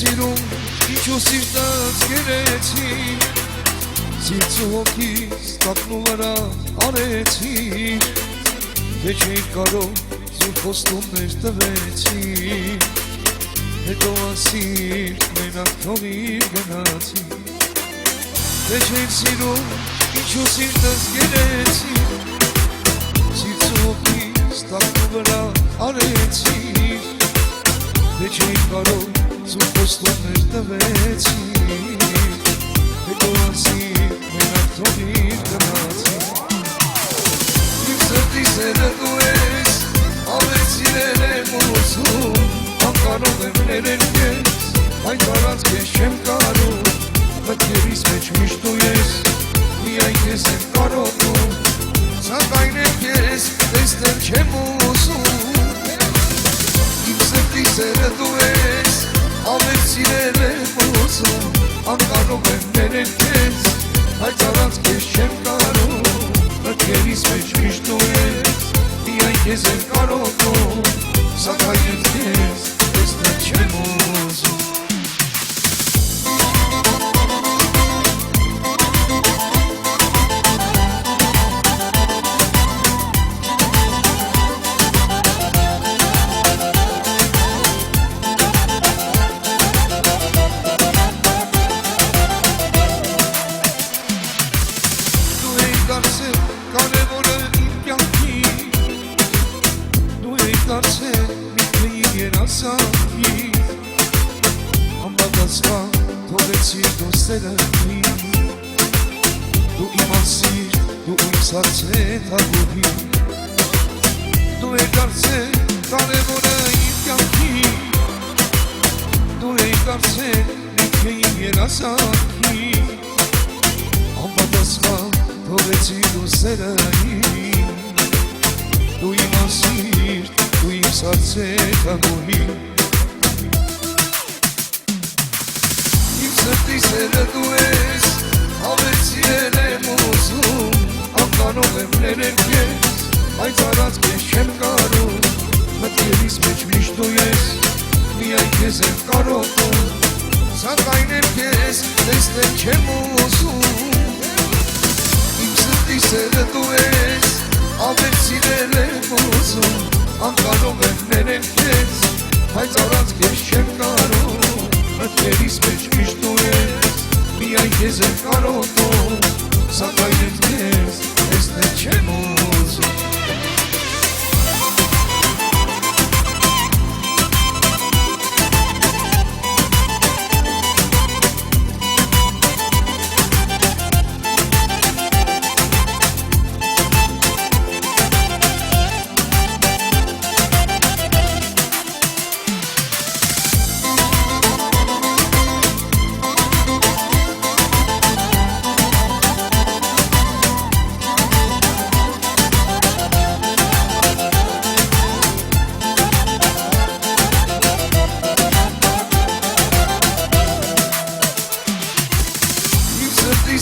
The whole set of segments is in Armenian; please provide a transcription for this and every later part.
սիրում, ինչու սիրտս գերեցի, սիրծու հոգիս տակնու վրա արեցի, թե չէի կարող զուր խոստումներ տվեցի, հետո ասիր մենակ թողիր գնացի, թե չէի սիրում, ինչու սիրտս գերեցի, սիրծու հոգիս տակնու վրա արեցի, թե չէի կարող զուր խոստումներ տվեցի, հետո ասիր մենակ թողիր գնացի, իմ սրտի սերը դու ես, ավելի սիրել եմ ուզում, անկարող եմ ներել քեզ, այդ առանց քեզ չեմ կարող, մտքերիս մեջ միշտ դու ես, միայն քեզ եմ կարողում, սակայն եմ քեզ տեսնել չեմ ուզում, իմ սրտի սերը դու ես, ավելի սիրել եմ ուզում, անկարող եմ ներել քեզ, այդ առանց քեզ չեմ կարող, մտքերիս մեջ միշտ դու ես, միայն քեզ եմ կարողում, սակայն եմ քեզ տեսնել չեմ ուզում, կարևորը իմ կյանքի, դու էի դարձել մի քեի երազանքի, անպատասխան թողեցիր դու սերնդի, դու իմ ասիր, դու իմ սարսետ հագուհի, դու էի դարձել կարևորը իմ կյանքի, դու էի դարձել մի քեի երազանքի, անպատասխան թողեցիր դու սերային, դու իմ ասիր, դու իմ սարսետ հագուհի, իմ սրտի սերը դու ես, ավելի սիրել եմ ուզում, անկարող եմ ներել քեզ, բայց առանց քեզ չեմ կարող, մտքերիս մեջ միշտ դու ես, միայն քեզ եմ կարողում, սակայն եմ քեզ տեսնել չեմ ուզում, սերը դու ես, ավելի սիրել եմ ուզում, անկարող եմ ներել քեզ, բայց առանց քեզ չեմ կարող, մտքերիս մեջ միշտ դու ես, միայն քեզ եմ կարողում, սակայն եմ քեզ տեսնել չեմ ուզում,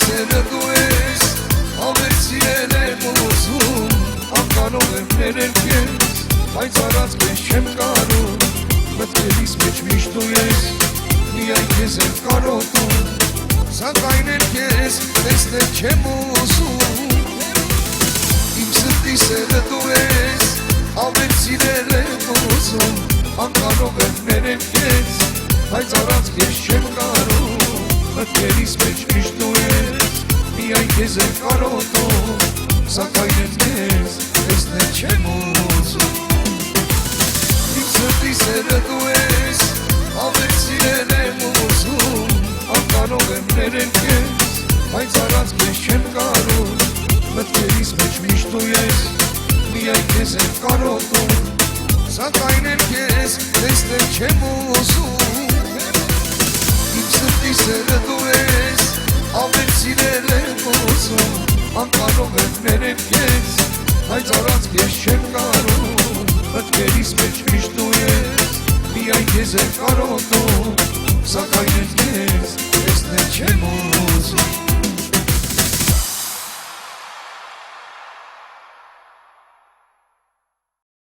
սերը դու ես, ավելի սիրել եմ ուզում, անկարող եմ ներել քեզ, բայց առանց քեզ չեմ կարող, մտքերիս մեջ միշտ դու ես, միայն քեզ եմ կարողում, սակայն եմ քեզ տեսնել չեմ ուզում, իմ սրտի սերը դու ես, ավելի սիրել եմ ուզում, անկարող եմ ներել քեզ, բայց առանց քեզ չեմ կարող, մտքերիս մեջ միշտ դու ես, միայն քեզ եմ կարողում, սակայն եմ քեզ տեսնել չեմ ուզում, իմ սրտի սերը դու ես, ավելի սիրել եմ ուզում, անկարող եմ ներել քեզ, բայց առանց քեզ չեմ կարող, մտքերիս մեջ միշտ դու ես, միայն քեզ եմ կարողում, սակայն եմ քեզ տեսնել չեմ ուզում, իմ սրտի սերը դու ես, ավելի սիրել եմ ուզում, անկարող եմ ներել քեզ, բայց առանց քեզ չեմ կարող, մտքերիս մեջ միշտ դու ես, միայն քեզ եմ կարողում, սակայն